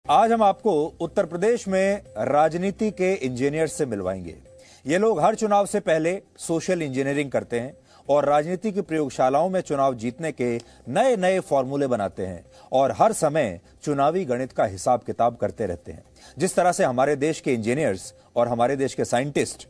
आज हम आपको उत्तर प्रदेश में राजनीति के इंजीनियर से मिलवाएंगे। ये लोग हर चुनाव से पहले सोशल इंजीनियरिंग करते हैं और राजनीति की प्रयोगशालाओं में चुनाव जीतने के नए नए फॉर्मूले बनाते हैं और हर समय चुनावी गणित का हिसाब किताब करते रहते हैं। जिस तरह से हमारे देश के इंजीनियर्स और हमारे देश के साइंटिस्ट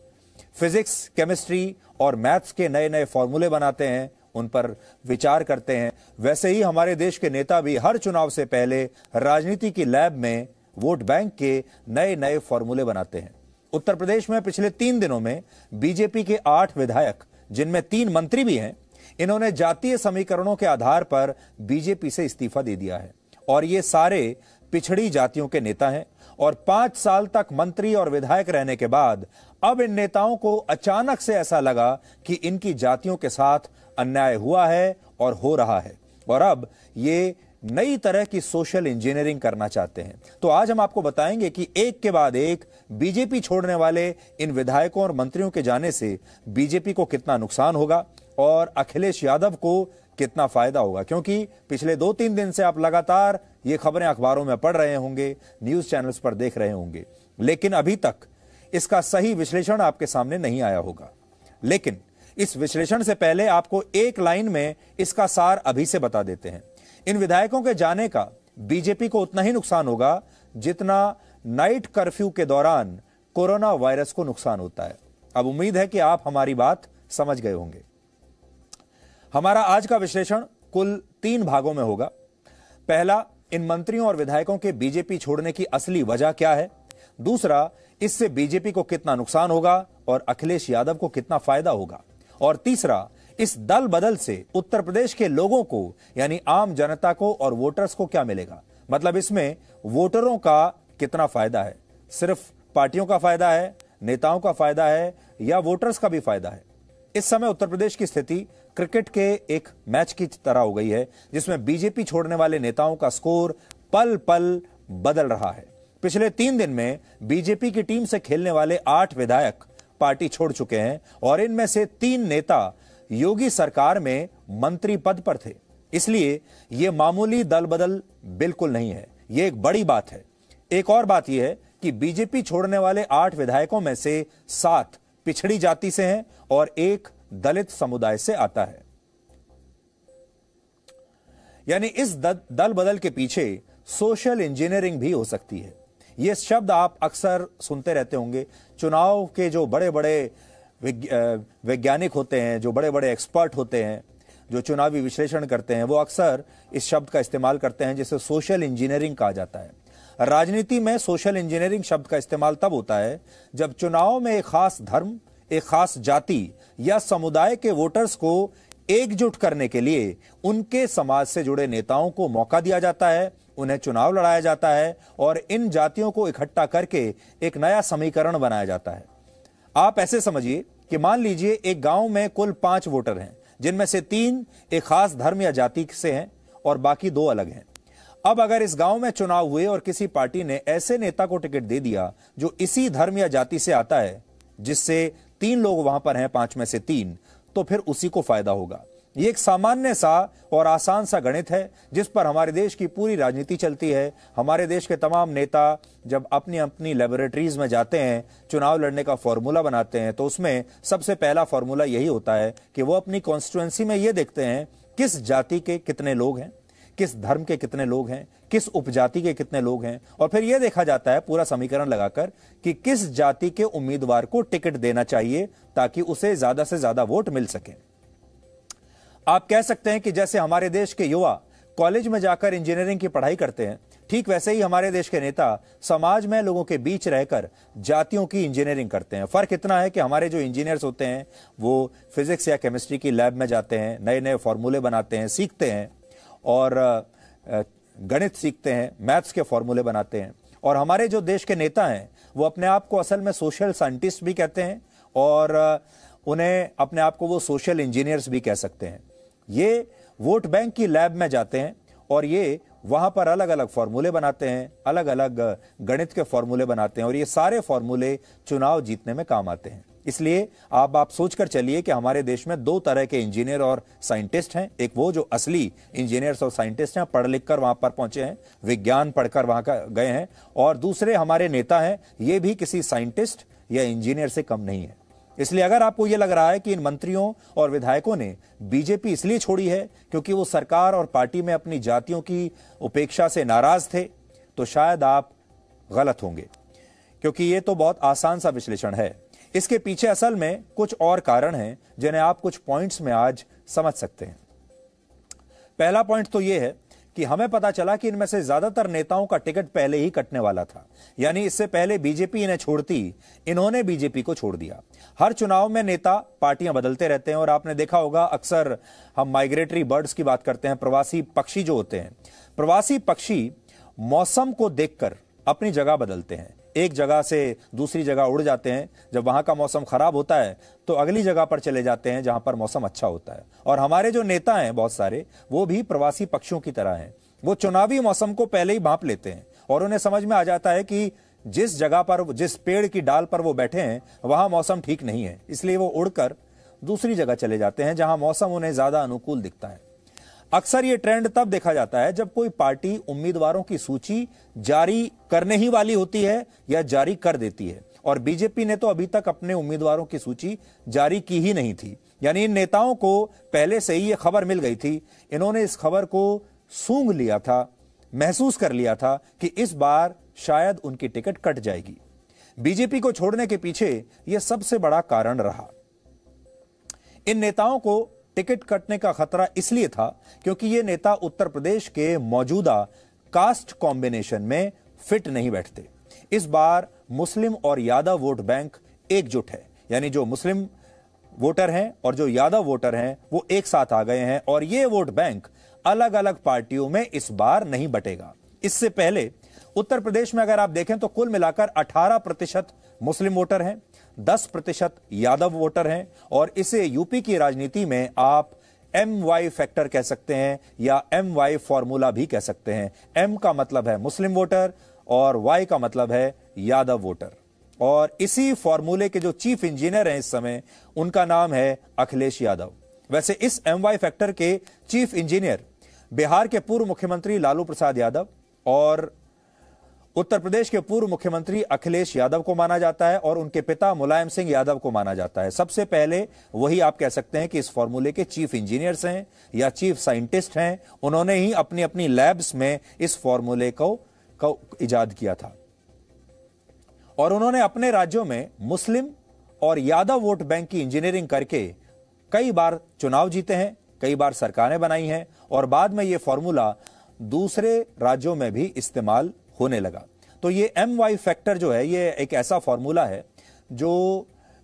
फिजिक्स, केमिस्ट्री और मैथ्स के नए नए फॉर्मूले बनाते हैं, उन पर विचार करते हैं, वैसे ही हमारे देश के नेता भी हर चुनाव से पहले राजनीति की लैब में वोट बैंक के नए नए फॉर्मूले बनाते हैं। उत्तर प्रदेश में पिछले 3 दिनों में बीजेपी के 8 विधायक, जिनमें 3 मंत्री भी हैं, इन्होंने जातीय समीकरणों के आधार पर बीजेपी से इस्तीफा दे दिया है और ये सारे पिछड़ी जातियों के नेता हैं और 5 साल तक मंत्री और विधायक रहने के बाद अब इन नेताओं को अचानक से ऐसा लगा कि इनकी जातियों के साथ अन्याय हुआ है और हो रहा है और अब ये नई तरह की सोशल इंजीनियरिंग करना चाहते हैं। तो आज हम आपको बताएंगे कि एक के बाद एक बीजेपी छोड़ने वाले इन विधायकों और मंत्रियों के जाने से बीजेपी को कितना नुकसान होगा और अखिलेश यादव को कितना फायदा होगा, क्योंकि पिछले 2-3 दिन से आप लगातार ये खबरें अखबारों में पढ़ रहे होंगे, न्यूज चैनल्स पर देख रहे होंगे, लेकिन अभी तक इसका सही विश्लेषण आपके सामने नहीं आया होगा। लेकिन इस विश्लेषण से पहले आपको एक लाइन में इसका सार अभी से बता देते हैं। इन विधायकों के जाने का बीजेपी को उतना ही नुकसान होगा जितना नाइट कर्फ्यू के दौरान कोरोना वायरस को नुकसान होता है। अब उम्मीद है कि आप हमारी बात समझ गए होंगे। हमारा आज का विश्लेषण कुल 3 भागों में होगा। पहला, इन मंत्रियों और विधायकों के बीजेपी छोड़ने की असली वजह क्या है। दूसरा, इससे बीजेपी को कितना नुकसान होगा और अखिलेश यादव को कितना फायदा होगा। और तीसरा, इस दल बदल से उत्तर प्रदेश के लोगों को यानी आम जनता को और वोटर्स को क्या मिलेगा, मतलब इसमें वोटरों का कितना फायदा है। सिर्फ पार्टियों का फायदा है, नेताओं का फायदा है या वोटर्स का भी फायदा है। इस समय उत्तर प्रदेश की स्थिति क्रिकेट के एक मैच की तरह हो गई है, जिसमें बीजेपी छोड़ने वाले नेताओं का स्कोर पल पल बदल रहा है। पिछले 3 दिन में बीजेपी की टीम से खेलने वाले 8 विधायक पार्टी छोड़ चुके हैं और इनमें से 3 नेता योगी सरकार में मंत्री पद पर थे। इसलिए यह मामूली दल बदल बिल्कुल नहीं है, यह एक बड़ी बात है। एक और बात यह है कि बीजेपी छोड़ने वाले 8 विधायकों में से 7 पिछड़ी जाति से हैं और 1 दलित समुदाय से आता है। यानी इस दल बदल के पीछे सोशल इंजीनियरिंग भी हो सकती है। यह शब्द आप अक्सर सुनते रहते होंगे। चुनाव के जो बड़े बड़े वैज्ञानिक होते हैं, जो बड़े बड़े एक्सपर्ट होते हैं, जो चुनावी विश्लेषण करते हैं, वो अक्सर इस शब्द का इस्तेमाल करते हैं जिसे सोशल इंजीनियरिंग कहा जाता है। राजनीति में सोशल इंजीनियरिंग शब्द का इस्तेमाल तब होता है जब चुनाव में एक खास धर्म, एक खास जाति या समुदाय के वोटर्स को एकजुट करने के लिए उनके समाज से जुड़े नेताओं को मौका दिया जाता है, उन्हें चुनाव लड़ाया जाता है और इन जातियों को इकट्ठा करके एक नया समीकरण बनाया जाता है। आप ऐसे समझिए कि मान लीजिए एक गांव में कुल 5 वोटर हैं, जिनमें से 3 एक खास धर्म या जाति से हैं और बाकी 2 अलग हैं। अब अगर इस गांव में चुनाव हुए और किसी पार्टी ने ऐसे नेता को टिकट दे दिया जो इसी धर्म या जाति से आता है, जिससे 3 लोग वहां पर हैं 5 में से 3, तो फिर उसी को फायदा होगा। ये एक सामान्य सा और आसान सा गणित है जिस पर हमारे देश की पूरी राजनीति चलती है। हमारे देश के तमाम नेता जब अपनी अपनी लेबोरेटरीज में जाते हैं, चुनाव लड़ने का फॉर्मूला बनाते हैं, तो उसमें सबसे पहला फॉर्मूला यही होता है कि वो अपनी कॉन्स्टिट्यूएंसी में ये देखते हैं किस जाति के कितने लोग हैं, किस धर्म के कितने लोग हैं, किस उपजाति के कितने लोग हैं, और फिर यह देखा जाता है पूरा समीकरण लगाकर कि किस जाति के उम्मीदवार को टिकट देना चाहिए ताकि उसे ज्यादा से ज्यादा वोट मिल सके। आप कह सकते हैं कि जैसे हमारे देश के युवा कॉलेज में जाकर इंजीनियरिंग की पढ़ाई करते हैं, ठीक वैसे ही हमारे देश के नेता समाज में लोगों के बीच रहकर जातियों की इंजीनियरिंग करते हैं। फर्क इतना है कि हमारे जो इंजीनियर्स होते हैं वो फिजिक्स या केमिस्ट्री की लैब में जाते हैं, नए नए फॉर्मूले बनाते हैं, सीखते हैं और गणित सीखते हैं, मैथ्स के फॉर्मूले बनाते हैं। और हमारे जो देश के नेता हैं वो अपने आप को असल में सोशल साइंटिस्ट भी कहते हैं और उन्हें अपने आप को वो सोशल इंजीनियर्स भी कह सकते हैं। ये वोट बैंक की लैब में जाते हैं और ये वहां पर अलग अलग फॉर्मूले बनाते हैं, अलग अलग गणित के फॉर्मूले बनाते हैं और ये सारे फॉर्मूले चुनाव जीतने में काम आते हैं। इसलिए आप सोचकर चलिए कि हमारे देश में दो तरह के इंजीनियर और साइंटिस्ट हैं। एक वो जो असली इंजीनियर्स और साइंटिस्ट हैं, पढ़ लिख कर वहां पर पहुंचे हैं, विज्ञान पढ़कर वहां गए हैं, और दूसरे हमारे नेता हैं, ये भी किसी साइंटिस्ट या इंजीनियर से कम नहीं है। इसलिए अगर आपको यह लग रहा है कि इन मंत्रियों और विधायकों ने बीजेपी इसलिए छोड़ी है क्योंकि वो सरकार और पार्टी में अपनी जातियों की उपेक्षा से नाराज थे, तो शायद आप गलत होंगे, क्योंकि ये तो बहुत आसान सा विश्लेषण है। इसके पीछे असल में कुछ और कारण हैं जिन्हें आप कुछ पॉइंट्स में आज समझ सकते हैं। पहला पॉइंट तो यह है कि हमें पता चला कि इनमें से ज्यादातर नेताओं का टिकट पहले ही कटने वाला था, यानी इससे पहले बीजेपी इन्हें छोड़ती, इन्होंने बीजेपी को छोड़ दिया। हर चुनाव में नेता पार्टियां बदलते रहते हैं, और आपने देखा होगा अक्सर हम माइग्रेटरी बर्ड्स की बात करते हैं, प्रवासी पक्षी जो होते हैं, प्रवासी पक्षी मौसम को देखकर अपनी जगह बदलते हैं, एक जगह से दूसरी जगह उड़ जाते हैं। जब वहां का मौसम खराब होता है तो अगली जगह पर चले जाते हैं जहां पर मौसम अच्छा होता है। और हमारे जो नेता हैं बहुत सारे, वो भी प्रवासी पक्षियों की तरह हैं। वो चुनावी मौसम को पहले ही भांप लेते हैं और उन्हें समझ में आ जाता है कि जिस जगह पर, जिस पेड़ की डाल पर वो बैठे हैं, वहां मौसम ठीक नहीं है, इसलिए वो उड़कर दूसरी जगह चले जाते हैं जहां मौसम उन्हें ज्यादा अनुकूल दिखता है। अक्सर ये ट्रेंड तब देखा जाता है जब कोई पार्टी उम्मीदवारों की सूची जारी करने ही वाली होती है या जारी कर देती है, और बीजेपी ने तो अभी तक अपने उम्मीदवारों की सूची जारी की ही नहीं थी। यानी इन नेताओं को पहले से ही ये खबर मिल गई थी, इन्होंने इस खबर को सूंघ लिया था, महसूस कर लिया था कि इस बार शायद उनकी टिकट कट जाएगी। बीजेपी को छोड़ने के पीछे यह सबसे बड़ा कारण रहा। इन नेताओं को टिकट कटने का खतरा इसलिए था क्योंकि ये नेता उत्तर प्रदेश के मौजूदा कास्ट कॉम्बिनेशन में फिट नहीं बैठते। इस बार मुस्लिम और यादव वोट बैंक एकजुट है, यानी जो मुस्लिम वोटर हैं और जो यादव वोटर हैं वो एक साथ आ गए हैं, और ये वोट बैंक अलग अलग पार्टियों में इस बार नहीं बटेगा। इससे पहले उत्तर प्रदेश में अगर आप देखें तो कुल मिलाकर 18% मुस्लिम वोटर हैं, 10% यादव वोटर हैं, और इसे यूपी की राजनीति में आप MY फैक्टर कह सकते हैं या MY फॉर्मूला भी कह सकते हैं। M का मतलब है मुस्लिम वोटर और Y का मतलब है यादव वोटर। और इसी फॉर्मूले के जो चीफ इंजीनियर हैं इस समय, उनका नाम है अखिलेश यादव। वैसे इस MY फैक्टर के चीफ इंजीनियर बिहार के पूर्व मुख्यमंत्री लालू प्रसाद यादव और उत्तर प्रदेश के पूर्व मुख्यमंत्री अखिलेश यादव को माना जाता है, और उनके पिता मुलायम सिंह यादव को माना जाता है। सबसे पहले वही आप कह सकते हैं कि इस फॉर्मूले के चीफ इंजीनियर्स हैं या चीफ साइंटिस्ट हैं। उन्होंने ही अपनी अपनी लैब्स में इस फॉर्मूले को इजाद किया था, और उन्होंने अपने राज्यों में मुस्लिम और यादव वोट बैंक की इंजीनियरिंग करके कई बार चुनाव जीते हैं, कई बार सरकारें बनाई हैं, और बाद में यह फॉर्मूला दूसरे राज्यों में भी इस्तेमाल होने लगा। तो ये MY फैक्टर जो है, ये एक ऐसा फॉर्मूला है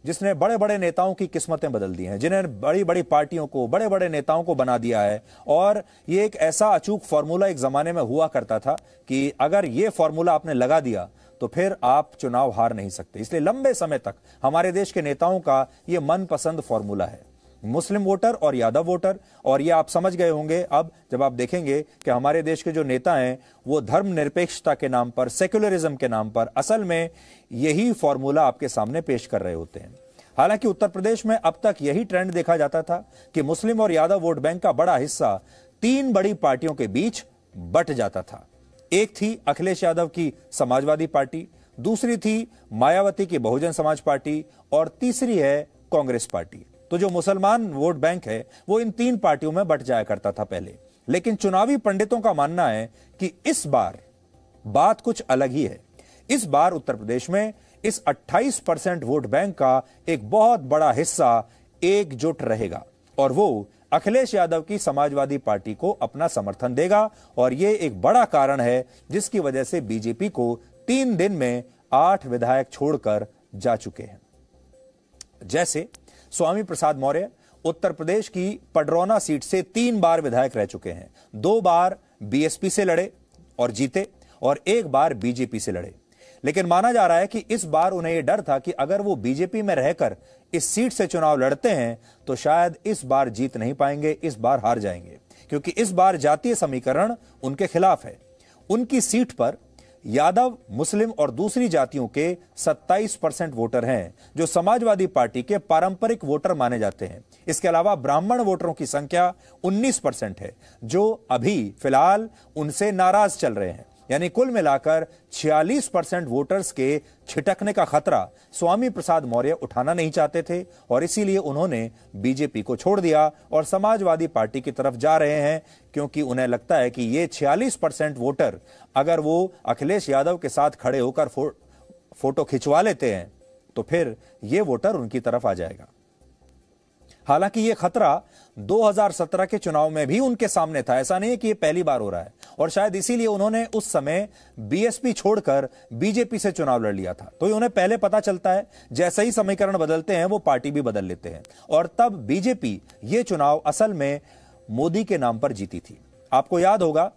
जिसने बड़े बड़े नेताओं की किस्मतें बदल दी हैं, जिन्हें बड़ी बड़ी पार्टियों को, बड़े बड़े नेताओं को बना दिया है। और ये एक ऐसा अचूक फॉर्मूला एक जमाने में हुआ करता था कि अगर ये फॉर्मूला आपने लगा दिया तो फिर आप चुनाव हार नहीं सकते। इसलिए लंबे समय तक हमारे देश के नेताओं का ये मनपसंद फॉर्मूला है, मुस्लिम वोटर और यादव वोटर। और ये आप समझ गए होंगे अब जब आप देखेंगे कि हमारे देश के जो नेता हैं वो धर्मनिरपेक्षता के नाम पर, सेक्युलरिज्म के नाम पर असल में यही फॉर्मूला आपके सामने पेश कर रहे होते हैं। हालांकि उत्तर प्रदेश में अब तक यही ट्रेंड देखा जाता था कि मुस्लिम और यादव वोट बैंक का बड़ा हिस्सा 3 बड़ी पार्टियों के बीच बट जाता था। एक थी अखिलेश यादव की समाजवादी पार्टी, दूसरी थी मायावती की बहुजन समाज पार्टी, और तीसरी है कांग्रेस पार्टी। तो जो मुसलमान वोट बैंक है वो इन 3 पार्टियों में बट जाया करता था पहले। लेकिन चुनावी पंडितों का मानना है कि इस बार बात कुछ अलग ही है। इस बार उत्तर प्रदेश में इस 28% वोट बैंक का एक बहुत बड़ा हिस्सा एकजुट रहेगा, और वो अखिलेश यादव की समाजवादी पार्टी को अपना समर्थन देगा। और यह एक बड़ा कारण है जिसकी वजह से बीजेपी को 3 दिन में 8 विधायक छोड़कर जा चुके हैं। जैसे स्वामी प्रसाद मौर्य उत्तर प्रदेश की पडरौना सीट से 3 बार विधायक रह चुके हैं। 2 बार बीएसपी से लड़े और जीते, और 1 बार बीजेपी से लड़े। लेकिन माना जा रहा है कि इस बार उन्हें यह डर था कि अगर वो बीजेपी में रहकर इस सीट से चुनाव लड़ते हैं तो शायद इस बार जीत नहीं पाएंगे, इस बार हार जाएंगे, क्योंकि इस बार जातीय समीकरण उनके खिलाफ है। उनकी सीट पर यादव, मुस्लिम और दूसरी जातियों के 27% वोटर हैं, जो समाजवादी पार्टी के पारंपरिक वोटर माने जाते हैं। इसके अलावा ब्राह्मण वोटरों की संख्या 19% है, जो अभी फिलहाल उनसे नाराज चल रहे हैं। यानी कुल मिलाकर 46% वोटर्स के छिटकने का खतरा स्वामी प्रसाद मौर्य उठाना नहीं चाहते थे और इसीलिए उन्होंने बीजेपी को छोड़ दिया और समाजवादी पार्टी की तरफ जा रहे हैं, क्योंकि उन्हें लगता है कि ये 46% वोटर अगर वो अखिलेश यादव के साथ खड़े होकर फोटो खिंचवा लेते हैं तो फिर ये वोटर उनकी तरफ आ जाएगा। हालांकि यह खतरा 2017 के चुनाव में भी उनके सामने था। ऐसा नहीं है कि यह पहली बार हो रहा है और शायद इसीलिए उन्होंने उस समय बीएसपी छोड़कर बीजेपी से चुनाव लड़ लिया था। तो उन्हें पहले पता चलता है जैसे ही समीकरण बदलते हैं वो पार्टी भी बदल लेते हैं और तब बीजेपी ये चुनाव असल में मोदी के नाम पर जीती थी। आपको याद होगा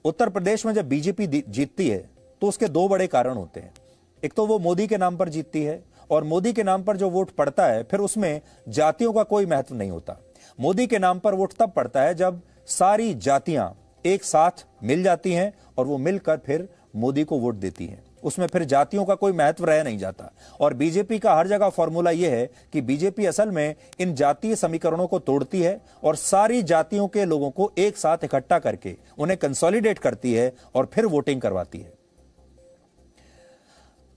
उत्तर प्रदेश में जब बीजेपी जीतती है तो उसके दो बड़े कारण होते हैं। एक तो वो मोदी के नाम पर जीतती है और मोदी के नाम पर जो वोट पड़ता है फिर उसमें जातियों का कोई महत्व नहीं होता। मोदी के नाम पर वोट तब पड़ता है जब सारी जातियां एक साथ मिल जाती हैं और वो मिलकर फिर मोदी को वोट देती हैं। उसमें फिर जातियों का कोई महत्व रह नहीं जाता। और बीजेपी का हर जगह फॉर्मूला यह है कि बीजेपी असल में इन जातीय समीकरणों को तोड़ती है और सारी जातियों के लोगों को एक साथ इकट्ठा करके उन्हें कंसोलिडेट करती है और फिर वोटिंग करवाती है।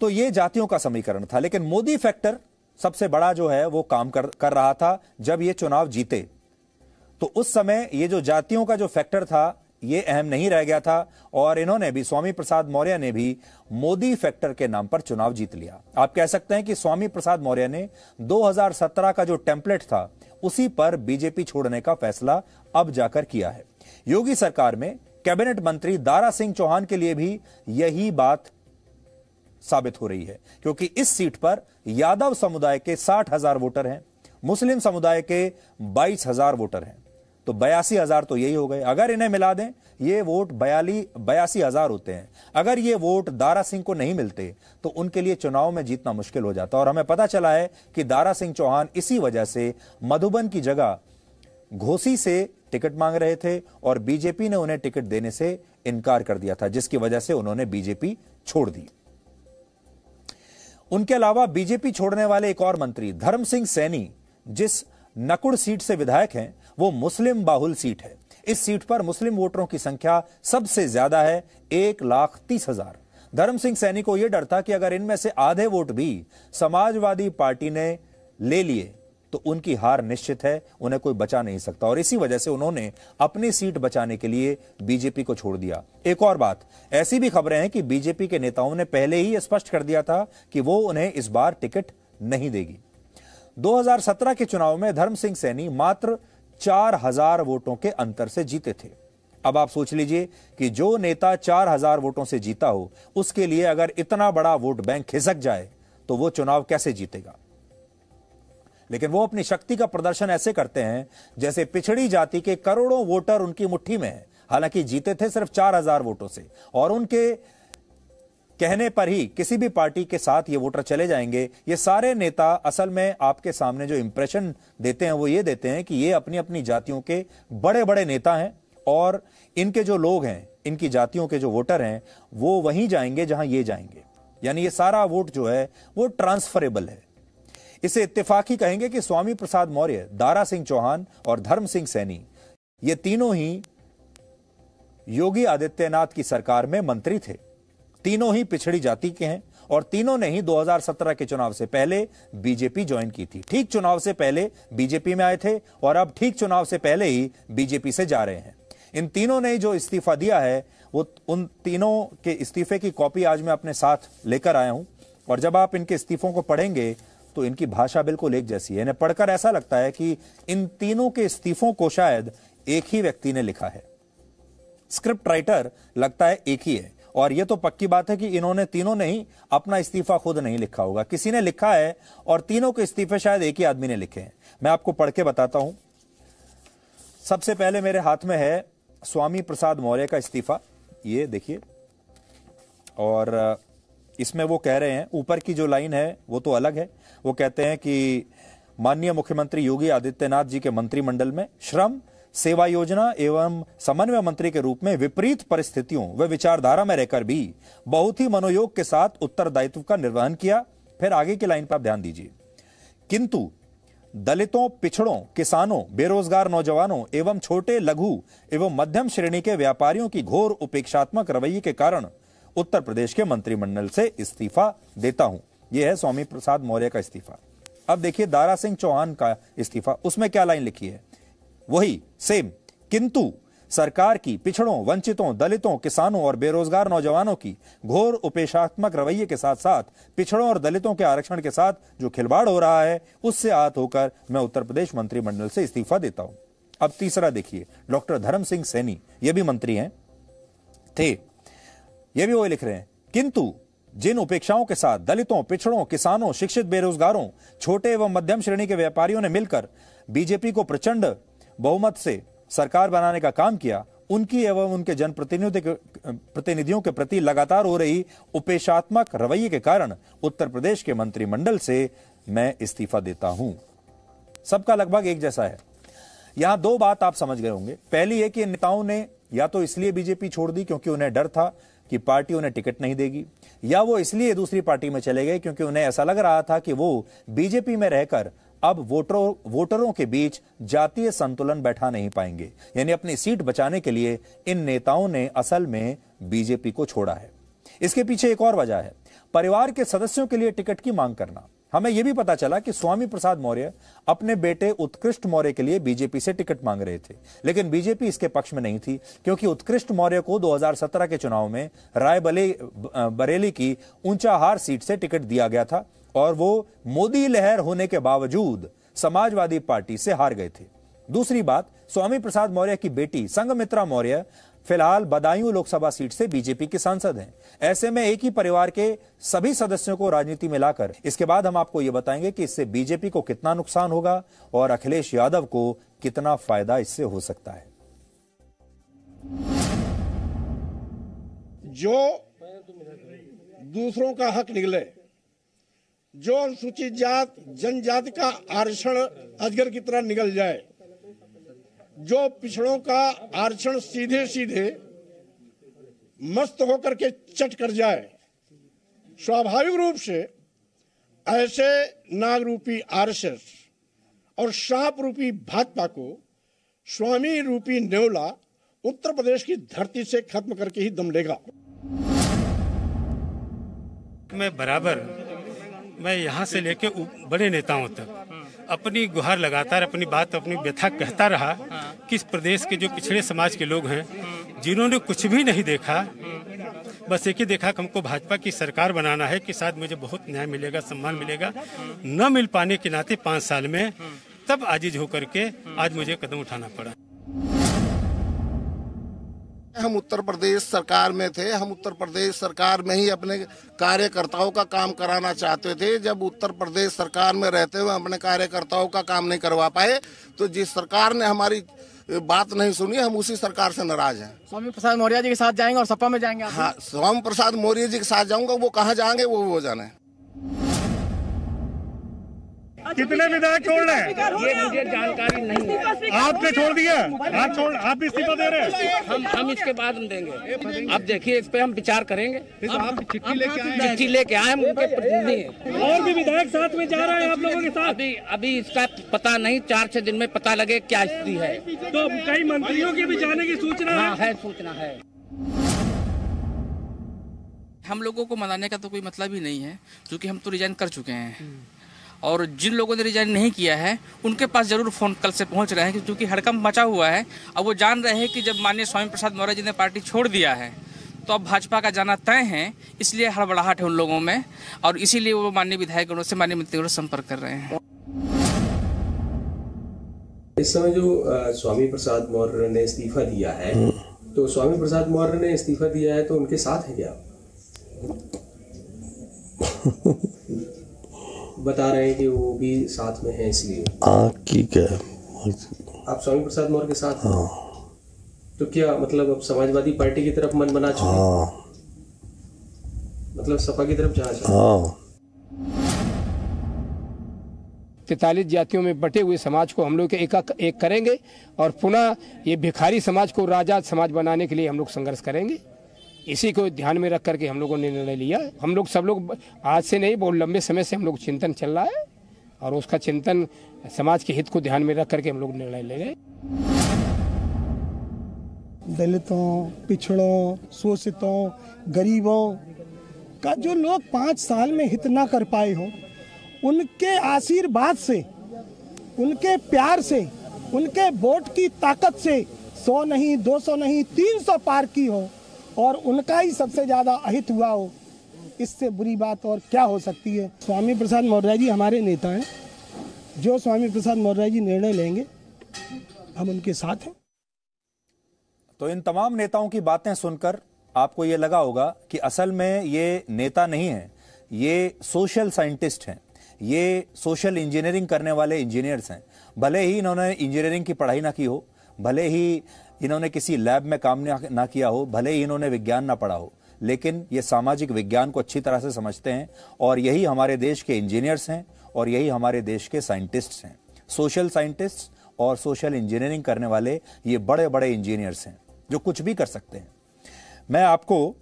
तो ये जातियों का समीकरण था, लेकिन मोदी फैक्टर सबसे बड़ा जो है वो काम कर रहा था। जब ये चुनाव जीते तो उस समय ये जो जातियों का जो फैक्टर था ये अहम नहीं रह गया था और इन्होंने भी, स्वामी प्रसाद मौर्य ने भी मोदी फैक्टर के नाम पर चुनाव जीत लिया। आप कह सकते हैं कि स्वामी प्रसाद मौर्य ने 2017 का जो टेम्पलेट था उसी पर बीजेपी छोड़ने का फैसला अब जाकर किया है। योगी सरकार में कैबिनेट मंत्री दारा सिंह चौहान के लिए भी यही बात साबित हो रही है, क्योंकि इस सीट पर यादव समुदाय के 60,000 वोटर हैं, मुस्लिम समुदाय के 22,000 वोटर हैं, तो 82,000 तो यही हो गए। अगर इन्हें मिला दें ये वोट 82,000 होते हैं। अगर ये वोट दारा सिंह को नहीं मिलते तो उनके लिए चुनाव में जीतना मुश्किल हो जाता। और हमें पता चला है कि दारा सिंह चौहान इसी वजह से मधुबन की जगह घोसी से टिकट मांग रहे थे और बीजेपी ने उन्हें टिकट देने से इनकार कर दिया था, जिसकी वजह से उन्होंने बीजेपी छोड़ दी। उनके अलावा बीजेपी छोड़ने वाले एक और मंत्री धर्म सिंह सैनी जिस नकुड़ सीट से विधायक हैं वो मुस्लिम बाहुल सीट है। इस सीट पर मुस्लिम वोटरों की संख्या सबसे ज्यादा है, 1,30,000। धर्म सिंह सैनी को यह डर था कि अगर इनमें से आधे वोट भी समाजवादी पार्टी ने ले लिए तो उनकी हार निश्चित है, उन्हें कोई बचा नहीं सकता और इसी वजह से उन्होंने अपनी सीट बचाने के लिए बीजेपी को छोड़ दिया। एक और बात, ऐसी भी खबरें हैं कि बीजेपी के नेताओं ने पहले ही स्पष्ट कर दिया था कि वो उन्हें इस बार टिकट नहीं देगी। 2017 के चुनाव में धर्म सिंह सैनी मात्र 4,000 वोटों के अंतर से जीते थे। अब आप सोच लीजिए कि जो नेता 4,000 वोटों से जीता हो उसके लिए अगर इतना बड़ा वोट बैंक खिसक जाए तो वो चुनाव कैसे जीतेगा। लेकिन वो अपनी शक्ति का प्रदर्शन ऐसे करते हैं जैसे पिछड़ी जाति के करोड़ों वोटर उनकी मुट्ठी में है। हालांकि जीते थे सिर्फ 4,000 वोटों से और उनके कहने पर ही किसी भी पार्टी के साथ ये वोटर चले जाएंगे। ये सारे नेता असल में आपके सामने जो इंप्रेशन देते हैं वो ये देते हैं कि ये अपनी अपनी जातियों के बड़े बड़े नेता हैं और इनके जो लोग हैं, इनकी जातियों के जो वोटर हैं वो वहीं जाएंगे जहां ये जाएंगे। यानी ये सारा वोट जो है वो ट्रांसफरेबल है। इसे इत्तेफाकी कहेंगे कि स्वामी प्रसाद मौर्य, दारा सिंह चौहान और धर्म सिंह सैनी ये तीनों ही योगी आदित्यनाथ की सरकार में मंत्री थे। तीनों ही पिछड़ी जाति के हैं और तीनों ने ही 2017 के चुनाव से पहले बीजेपी ज्वाइन की थी। ठीक चुनाव से पहले बीजेपी में आए थे और अब ठीक चुनाव से पहले ही बीजेपी से जा रहे हैं। इन तीनों ने जो इस्तीफा दिया है वो उन तीनों के इस्तीफे की कॉपी आज मैं अपने साथ लेकर आया हूं और जब आप इनके इस्तीफों को पढ़ेंगे तो इनकी भाषा बिल्कुल एक जैसी है। इन्हें पढ़कर ऐसा लगता है कि इन तीनों के इस्तीफों को शायद एक ही व्यक्ति ने लिखा है। स्क्रिप्ट राइटर लगता है एक ही है और यह तो पक्की बात है कि इन्होंने तीनों ने ही अपना इस्तीफा खुद नहीं लिखा होगा, किसी ने लिखा है और तीनों के इस्तीफे शायद एक ही आदमी ने लिखे हैं। मैं आपको पढ़ के बताता हूं। सबसे पहले मेरे हाथ में है स्वामी प्रसाद मौर्य का इस्तीफा, ये देखिए, और इसमें वो कह रहे हैं, ऊपर की जो लाइन है वो तो अलग है। वो कहते हैं कि माननीय मुख्यमंत्री योगी आदित्यनाथ जी के मंत्रिमंडल में श्रम, सेवा योजना एवं समन्वय मंत्री के रूप में विपरीत परिस्थितियों व विचारधारा में रहकर भी बहुत ही मनोयोग के साथ उत्तरदायित्व का निर्वहन किया। फिर आगे की लाइन पर आप ध्यान दीजिए। किंतु दलितों, पिछड़ों, किसानों, बेरोजगार नौजवानों एवं छोटे, लघु एवं मध्यम श्रेणी के व्यापारियों की घोर उपेक्षात्मक रवैये के कारण उत्तर प्रदेश के मंत्रिमंडल से इस्तीफा देता हूं। यह है स्वामी प्रसाद मौर्य का इस्तीफा। अब देखिए दारा सिंह चौहान का इस्तीफा, उसमें क्या लाइन लिखी है, वही सेम। किंतु सरकार की पिछड़ों, वंचितों, दलितों, किसानों और बेरोजगार नौजवानों की घोर उपेक्षात्मक रवैये के साथ साथ पिछड़ों और दलितों के आरक्षण के साथ जो खिलवाड़ हो रहा है, उससे आहत होकर मैं उत्तर प्रदेश मंत्रिमंडल से इस्तीफा देता हूं। अब तीसरा देखिए, डॉक्टर धर्म सिंह सैनी, ये भी मंत्री हैं, थे, ये भी वही लिख रहे हैं। किंतु जिन उपेक्षाओं के साथ दलितों, पिछड़ों, किसानों, शिक्षित बेरोजगारों, छोटे एवं मध्यम श्रेणी के व्यापारियों ने मिलकर बीजेपी को प्रचंड बहुमत से सरकार बनाने का काम किया, उनकी एवं उनके जनप्रतिनिधियों के प्रति लगातार हो रही उपेक्षात्मक रवैये के कारण उत्तर प्रदेश के मंत्रिमंडल से मैं इस्तीफा देता हूं। सबका लगभग एक जैसा है। यहां दो बात आप समझ गए होंगे। पहली है कि नेताओं ने या तो इसलिए बीजेपी छोड़ दी क्योंकि उन्हें डर था कि पार्टी उन्हें टिकट नहीं देगी, या वो इसलिए दूसरी पार्टी में चले गए क्योंकि उन्हें ऐसा लग रहा था कि वो बीजेपी में रहकर अब वोटरों के बीच जातीय संतुलन बैठा नहीं पाएंगे। यानी अपनी सीट बचाने के लिए इन नेताओं ने असल में बीजेपी को छोड़ा है। इसके पीछे एक और वजह है, परिवार के सदस्यों के लिए टिकट की मांग करना। हमें यह भी पता चला कि स्वामी प्रसाद मौर्य अपने बेटे उत्कृष्ट मौर्य के लिए बीजेपी से टिकट मांग रहे थे, लेकिन बीजेपी इसके पक्ष में नहीं थी क्योंकि उत्कृष्ट मौर्य को 2017 के चुनाव में रायबरेली की ऊंचाहार सीट से टिकट दिया गया था और वो मोदी लहर होने के बावजूद समाजवादी पार्टी से हार गए थे। दूसरी बात, स्वामी प्रसाद मौर्य की बेटी संघमित्रा मौर्य फिलहाल बदायूं लोकसभा सीट से बीजेपी के सांसद हैं। ऐसे में एक ही परिवार के सभी सदस्यों को राजनीति में लाकर इसके बाद हम आपको यह बताएंगे कि इससे बीजेपी को कितना नुकसान होगा और अखिलेश यादव को कितना फायदा इससे हो सकता है। जो दूसरों का हक निगले, जो अनुसूचित जात जनजाति का आरक्षण अजगर की तरह निगल जाए, जो पिछड़ों का आरक्षण सीधे सीधे मस्त होकर के चट कर जाए, स्वाभाविक रूप से ऐसे नाग रूपी आरएसएस और सांप रूपी भाजपा को स्वामी रूपी नेवला उत्तर प्रदेश की धरती से खत्म करके ही दम लेगा। मैं यहाँ से लेके बड़े नेताओं तक अपनी गुहार लगातार अपनी बात, अपनी व्यथा कहता रहा कि इस प्रदेश के जो पिछड़े समाज के लोग हैं, जिन्होंने कुछ भी नहीं देखा, बस एक ही देखा कि हमको भाजपा की सरकार बनाना है कि शायद मुझे बहुत न्याय मिलेगा, सम्मान मिलेगा, न मिल पाने के नाते 5 साल में तब आजिज होकर के आज मुझे कदम उठाना पड़ा। हम उत्तर प्रदेश सरकार में थे, हम उत्तर प्रदेश सरकार में ही अपने कार्यकर्ताओं का काम कराना चाहते थे। जब उत्तर प्रदेश सरकार में रहते हुए अपने कार्यकर्ताओं का काम नहीं करवा पाए तो जिस सरकार ने हमारी बात नहीं सुनी, हम उसी सरकार से नाराज हैं। स्वामी प्रसाद मौर्य जी के साथ जाएंगे और सपा में जाएंगे? हाँ, स्वामी प्रसाद मौर्य जी के साथ जाऊंगा, वो कहाँ जाएंगे वो जाने। कितने विधायक छोड़ रहे हैं ये मुझे जानकारी नहीं है। आपने छोड़ दिया? आप भी इस्तीफा दे रहे हैं? हम इसके बाद हम देंगे। अब देखिए, इस पे हम विचार करेंगे। आप चिट्ठी लेके आए? चिट्ठी लेके आए, हम उनके प्रतिनिधि हैं। और भी विधायक साथ में जा रहे हैं आप लोगों के साथ? अभी इसका पता नहीं, 4-6 दिन में पता लगे क्या स्थिति है। तो कई मंत्रियों के भी जाने की सूचना है? सूचना है। हम लोगों को मनाने का तो कोई मतलब ही नहीं है, क्योंकि हम तो रिजाइन कर चुके हैं और जिन लोगों ने रिजाइन नहीं किया है उनके पास जरूर फोन कल से पहुंच रहे हैं, क्योंकि हड़कंप मचा हुआ है। अब वो जान रहे हैं कि जब माननीय स्वामी प्रसाद मौर्य जी ने पार्टी छोड़ दिया है तो अब भाजपा का जाना तय है, इसलिए हड़बड़ाहट है उन लोगों में और इसीलिए वो माननीय विधायकगणों से, माननीय मंत्रियों से संपर्क कर रहे हैं। इस समय जो स्वामी प्रसाद मौर्य ने इस्तीफा दिया है, तो स्वामी प्रसाद मौर्य ने इस्तीफा दिया है तो उनके साथ है क्या? बता रहे हैं कि वो भी साथ में है, इसलिए ठीक है। आप स्वामी प्रसाद मौर्य के साथ हैं? तो क्या मतलब अब समाजवादी पार्टी की तरफ मन बना चुके? मतलब सपा की तरफ जाना चाहिए? 43 जातियों में बटे हुए समाज को हम लोग एक करेंगे और पुनः ये भिखारी समाज को राजा समाज बनाने के लिए हम लोग संघर्ष करेंगे। इसी को ध्यान में रख करके हम लोगों ने निर्णय लिया। हम लोग सब लोग आज से नहीं, बहुत लंबे समय से हम लोग चिंतन चल रहा है और उसका चिंतन समाज के हित को ध्यान में रख करके हम लोग निर्णय ले गए। दलितों, पिछड़ों, शोषितों, गरीबों का जो लोग 5 साल में हित ना कर पाए हो, उनके आशीर्वाद से, उनके प्यार से, उनके वोट की ताकत से 100 नहीं, 200 नहीं, 300 पार की हो और उनका ही सबसे ज्यादा अहित हुआ हो, इससे बुरी बात और क्या हो सकती है। स्वामी प्रसाद मौर्य जी हमारे नेता हैं। जो स्वामी प्रसाद मौर्य जी निर्णय लेंगे हम उनके साथ हैं। तो इन तमाम नेताओं की बातें सुनकर आपको ये लगा होगा कि असल में ये नेता नहीं है, ये सोशल साइंटिस्ट हैं, ये सोशल इंजीनियरिंग करने वाले इंजीनियर्स हैं। भले ही इन्होंने इंजीनियरिंग की पढ़ाई ना की हो, भले ही इन्होंने किसी लैब में काम ना किया हो, भले ही इन्होंने विज्ञान ना पढ़ा हो, लेकिन ये सामाजिक विज्ञान को अच्छी तरह से समझते हैं और यही हमारे देश के इंजीनियर्स हैं और यही हमारे देश के साइंटिस्ट्स हैं। सोशल साइंटिस्ट और सोशल इंजीनियरिंग करने वाले ये बड़े बड़े इंजीनियर्स हैं जो कुछ भी कर सकते हैं। मैं आपको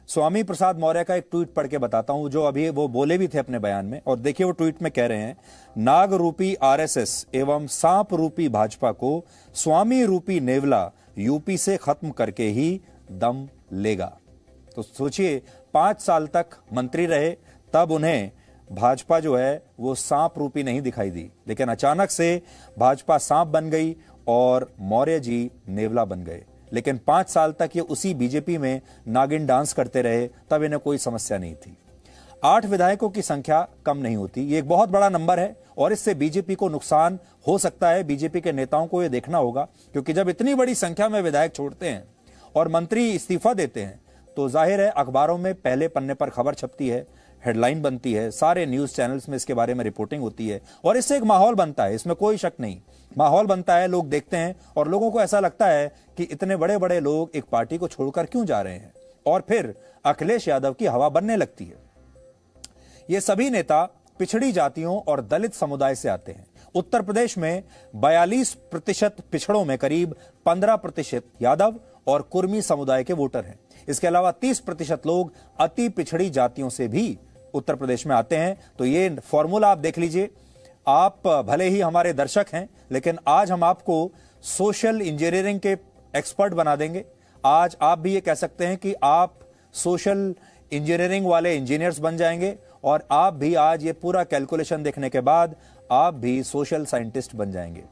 स्वामी प्रसाद मौर्य का एक ट्वीट पढ़ के बताता हूं जो अभी वो बोले भी थे अपने बयान में, और देखिए वो ट्वीट में कह रहे हैं, नाग रूपी आरएसएस एवं सांप रूपी भाजपा को स्वामी रूपी नेवला यूपी से खत्म करके ही दम लेगा। तो सोचिए 5 साल तक मंत्री रहे, तब उन्हें भाजपा जो है वो सांप रूपी नहीं दिखाई दी, लेकिन अचानक से भाजपा सांप बन गई और मौर्य जी नेवला बन गए। लेकिन 5 साल तक ये उसी बीजेपी में नागिन डांस करते रहे, तब इन्हें कोई समस्या नहीं थी। 8 विधायकों की संख्या कम नहीं होती, ये एक बहुत बड़ा नंबर है और इससे बीजेपी को नुकसान हो सकता है। बीजेपी के नेताओं को ये देखना होगा, क्योंकि जब इतनी बड़ी संख्या में विधायक छोड़ते हैं और मंत्री इस्तीफा देते हैं तो जाहिर है अखबारों में पहले पन्ने पर खबर छपती है, हेडलाइन बनती है, सारे न्यूज चैनल्स में इसके बारे में रिपोर्टिंग होती है और इससे एक माहौल बनता है, इसमें कोई शक नहीं। माहौल बनता है, लोग देखते हैं और लोगों को ऐसा लगता है कि इतने बड़े बड़े लोग एक पार्टी को छोड़कर क्यों जा रहे हैं, और फिर अखिलेश यादव की हवा बनने लगती है। ये सभी नेता पिछड़ी जातियों और दलित समुदाय से आते हैं। उत्तर प्रदेश में 42% पिछड़ों में करीब 15% यादव और कुर्मी समुदाय के वोटर हैं। इसके अलावा 30% लोग अति पिछड़ी जातियों से भी उत्तर प्रदेश में आते हैं। तो ये फॉर्मूला आप देख लीजिए। आप भले ही हमारे दर्शक हैं, लेकिन आज हम आपको सोशल इंजीनियरिंग के एक्सपर्ट बना देंगे। आज आप भी ये कह सकते हैं कि आप सोशल इंजीनियरिंग वाले इंजीनियर्स बन जाएंगे और आप भी आज ये पूरा कैलकुलेशन देखने के बाद आप भी सोशल साइंटिस्ट बन जाएंगे।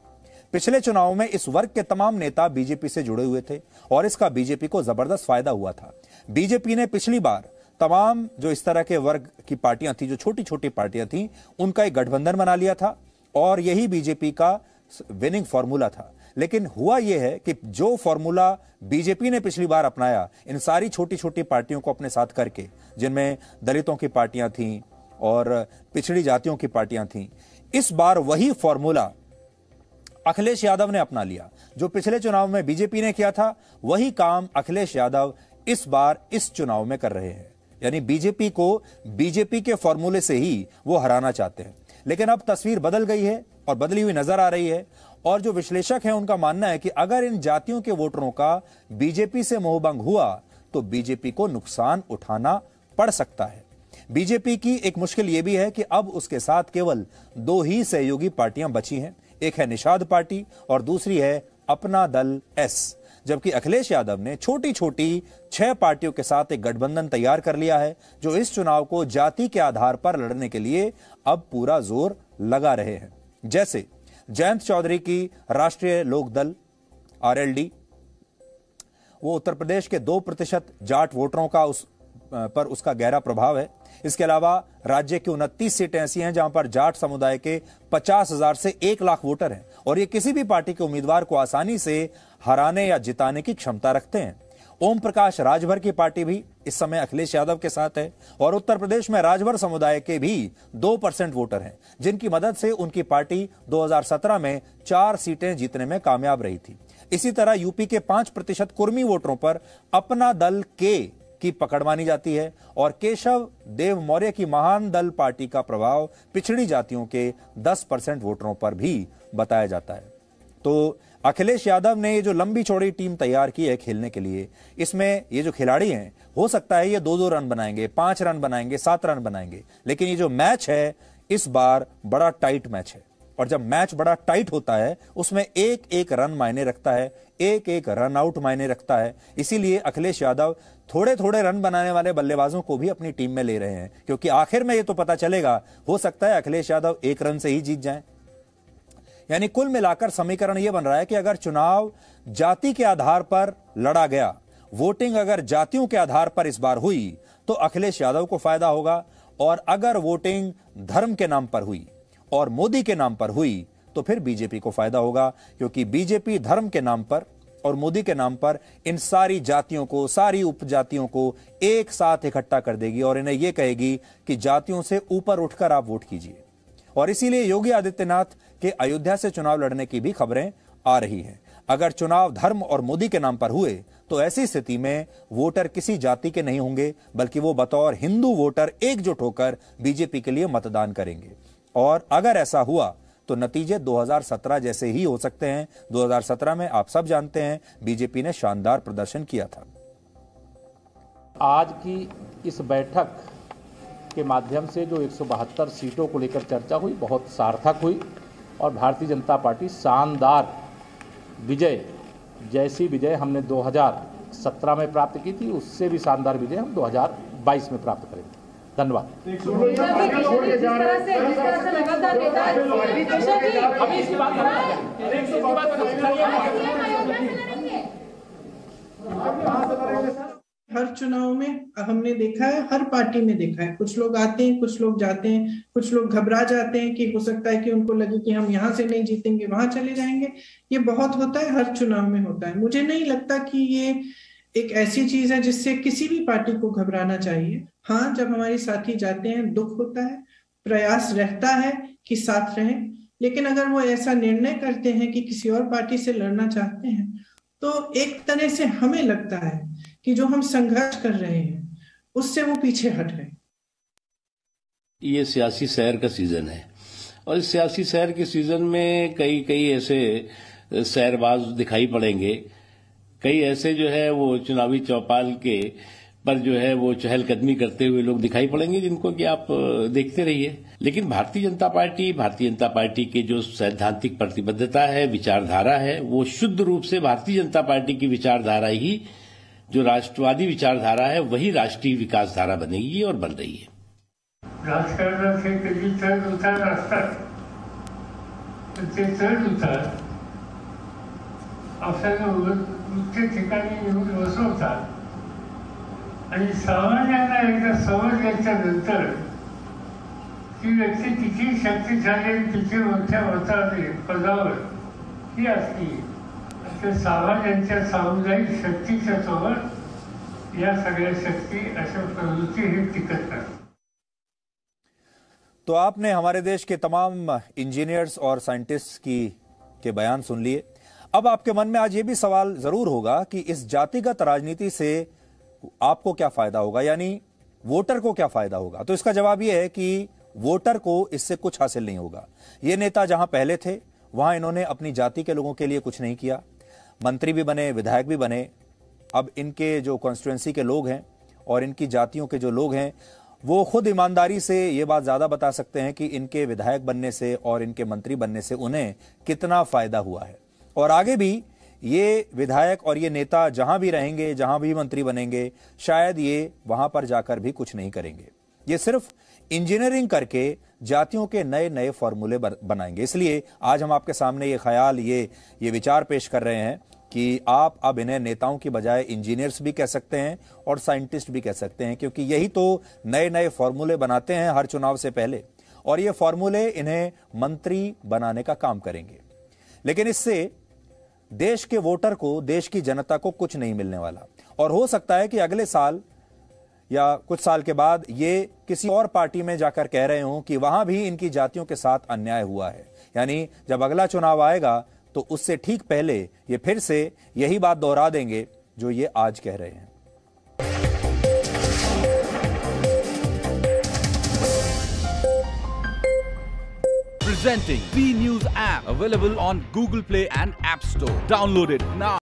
पिछले चुनाव में इस वर्ग के तमाम नेता बीजेपी से जुड़े हुए थे और इसका बीजेपी को जबरदस्त फायदा हुआ था। बीजेपी ने पिछली बार तमाम जो इस तरह के वर्ग की पार्टियां थी, जो छोटी छोटी पार्टियां थी, उनका एक गठबंधन बना लिया था और यही बीजेपी का विनिंग फॉर्मूला था। लेकिन हुआ यह है कि जो फॉर्मूला बीजेपी ने पिछली बार अपनाया, इन सारी छोटी छोटी पार्टियों को अपने साथ करके, जिनमें दलितों की पार्टियां थीं और पिछड़ी जातियों की पार्टियां थीं, इस बार वही फॉर्मूला अखिलेश यादव ने अपना लिया। जो पिछले चुनाव में बीजेपी ने किया था, वही काम अखिलेश यादव इस बार इस चुनाव में कर रहे हैं। यानी बीजेपी को बीजेपी के फॉर्मूले से ही वो हराना चाहते हैं। लेकिन अब तस्वीर बदल गई है और बदली हुई नजर आ रही है और जो विश्लेषक हैं उनका मानना है कि अगर इन जातियों के वोटरों का बीजेपी से मोहभंग हुआ तो बीजेपी को नुकसान उठाना पड़ सकता है। बीजेपी की एक मुश्किल यह भी है कि अब उसके साथ केवल 2 ही सहयोगी पार्टियां बची हैं। एक है निषाद पार्टी और दूसरी है अपना दल एस, जबकि अखिलेश यादव ने छोटी छोटी 6 पार्टियों के साथ एक गठबंधन तैयार कर लिया है, जो इस चुनाव को जाति के आधार पर लड़ने के लिए अब पूरा जोर लगा रहे हैं। जैसे जयंत चौधरी की राष्ट्रीय लोकदल आरएलडी, वो उत्तर प्रदेश के 2% जाट वोटरों का पर उसका गहरा प्रभाव है। इसके अलावा राज्य की 29 सीटें ऐसी हैं जहां पर जाट समुदाय के 50,000 से 1 लाख वोटर हैं और ये किसी भी पार्टी के उम्मीदवार को आसानी से हराने या जिताने की क्षमता रखते हैं। ओम प्रकाश राजभर की पार्टी भी इस समय अखिलेश यादव के साथ है और उत्तर प्रदेश में राजभर समुदाय के भी 2% वोटर हैं, जिनकी मदद से उनकी पार्टी 2017 में 4 सीटें जीतने में कामयाब रही थी। इसी तरह यूपी के 5% कुर्मी वोटरों पर अपना दल के की पकड़ मानी जाती है और केशव देव मौर्य की महान दल पार्टी का प्रभाव पिछड़ी जातियों के 10% वोटरों पर भी बताया जाता है। तो अखिलेश यादव ने ये जो लंबी चौड़ी टीम तैयार की है खेलने के लिए, इसमें ये जो खिलाड़ी हैं हो सकता है ये 2-2 रन बनाएंगे, 5 रन बनाएंगे, 7 रन बनाएंगे, लेकिन ये जो मैच है इस बार बड़ा टाइट मैच है। और जब मैच बड़ा टाइट होता है उसमें एक एक रन मायने रखता है, एक एक रन आउट मायने रखता है। इसीलिए अखिलेश यादव थोड़े थोड़े रन बनाने वाले बल्लेबाजों को भी अपनी टीम में ले रहे हैं, क्योंकि आखिर में ये तो पता चलेगा, हो सकता है अखिलेश यादव 1 रन से ही जीत जाएं। यानी कुल मिलाकर समीकरण यह बन रहा है कि अगर चुनाव जाति के आधार पर लड़ा गया, वोटिंग अगर जातियों के आधार पर इस बार हुई तो अखिलेश यादव को फायदा होगा, और अगर वोटिंग धर्म के नाम पर हुई और मोदी के नाम पर हुई तो फिर बीजेपी को फायदा होगा, क्योंकि बीजेपी धर्म के नाम पर और मोदी के नाम पर इन सारी जातियों को, सारी उपजातियों को एक साथ इकट्ठा कर देगी और इन्हें यह कहेगी कि जातियों से ऊपर उठकर आप वोट कीजिए। और इसीलिए योगी आदित्यनाथ के अयोध्या से चुनाव लड़ने की भी खबरें आ रही हैं। अगर चुनाव धर्म और मोदी के नाम पर हुए तो ऐसी स्थिति में वोटर किसी जाति के नहीं होंगे, बल्कि वो बतौर हिंदू वोटर एकजुट होकर बीजेपी के लिए मतदान करेंगे। और अगर ऐसा हुआ तो नतीजे 2017 जैसे ही हो सकते हैं। 2017 में आप सब जानते हैं बीजेपी ने शानदार प्रदर्शन किया था। आज की इस बैठक के माध्यम से जो 172 सीटों को लेकर चर्चा हुई, बहुत सार्थक हुई और भारतीय जनता पार्टी शानदार विजय, जैसी विजय हमने 2017 में प्राप्त की थी उससे भी शानदार विजय हम 2022 में प्राप्त करेंगे। धन्यवाद। हर चुनाव में हमने देखा है, हर पार्टी में देखा है, कुछ लोग आते हैं, कुछ लोग जाते हैं, कुछ लोग घबरा जाते हैं कि हो सकता है कि उनको लगे कि हम यहाँ से नहीं जीतेंगे, वहां चले जाएंगे। ये बहुत होता है, हर चुनाव में होता है। मुझे नहीं लगता कि ये एक ऐसी चीज है जिससे किसी भी पार्टी को घबराना चाहिए। हाँ, जब हमारे साथी जाते हैं दुख होता है, प्रयास रहता है कि साथ रहें, लेकिन अगर वो ऐसा निर्णय करते हैं कि किसी और पार्टी से लड़ना चाहते हैं तो एक तरह से हमें लगता है कि जो हम संघर्ष कर रहे हैं उससे वो पीछे हट गए। ये सियासी सैर का सीजन है और इस सियासी सैर के सीजन में कई ऐसे सैरबाज दिखाई पड़ेंगे, कई ऐसे जो है वो चुनावी चौपाल के पर जो है वो चहलकदमी करते हुए लोग दिखाई पड़ेंगे, जिनको कि आप देखते रहिए। लेकिन भारतीय जनता पार्टी की जो सैद्धांतिक प्रतिबद्धता है, विचारधारा है, वो शुद्ध रूप से भारतीय जनता पार्टी की विचारधारा ही, जो राष्ट्रवादी विचारधारा है, वही राष्ट्रीय विकास धारा बनेगी और बन रही है। राजकारणाचे कधी चढ उतार असतात, ते चढ उतार आपल्याला उच्च ठिकाणी येऊन बसवतात आणि सामान्यांना एकदा समज याच्यानंतर ती व्यक्ती किती शक्तिशाली, किती मोठ्या पदावर ही असली, तर सामान्यांच्या सामुदायिक शक्तीच्या सोबत या सगळ्या शक्ती अशा प्रवृत्ती ही टिकत नाही। तो आपने हमारे देश के तमाम इंजीनियर्स और साइंटिस्ट के बयान सुन लिए। अब आपके मन में आज ये भी सवाल जरूर होगा कि इस जातिगत राजनीति से आपको क्या फायदा होगा, यानी वोटर को क्या फायदा होगा। तो इसका जवाब यह है कि वोटर को इससे कुछ हासिल नहीं होगा। ये नेता जहां पहले थे वहां इन्होंने अपनी जाति के लोगों के लिए कुछ नहीं किया, मंत्री भी बने, विधायक भी बने। अब इनके जो कॉन्स्टिट्यूएंसी के लोग हैं और इनकी जातियों के जो लोग हैं वो खुद ईमानदारी से ये बात ज्यादा बता सकते हैं कि इनके विधायक बनने से और इनके मंत्री बनने से उन्हें कितना फायदा हुआ है। और आगे भी ये विधायक और ये नेता जहां भी रहेंगे, जहां भी मंत्री बनेंगे, शायद ये वहां पर जाकर भी कुछ नहीं करेंगे। ये सिर्फ इंजीनियरिंग करके जातियों के नए नए फॉर्मूले बनाएंगे। इसलिए आज हम आपके सामने ये ख्याल, ये विचार पेश कर रहे हैं कि आप अब इन्हें नेताओं की बजाय इंजीनियर्स भी कह सकते हैं और साइंटिस्ट भी कह सकते हैं, क्योंकि यही तो नए नए फॉर्मूले बनाते हैं हर चुनाव से पहले, और ये फॉर्मूले इन्हें मंत्री बनाने का काम करेंगे। लेकिन इससे देश के वोटर को, देश की जनता को कुछ नहीं मिलने वाला। और हो सकता है कि अगले साल या कुछ साल के बाद ये किसी और पार्टी में जाकर कह रहे हों कि वहां भी इनकी जातियों के साथ अन्याय हुआ है। यानी जब अगला चुनाव आएगा तो उससे ठीक पहले ये फिर से यही बात दोहरा देंगे जो ये आज कह रहे हैं। Presenting B News app, available on Google Play and App Store. Download it now.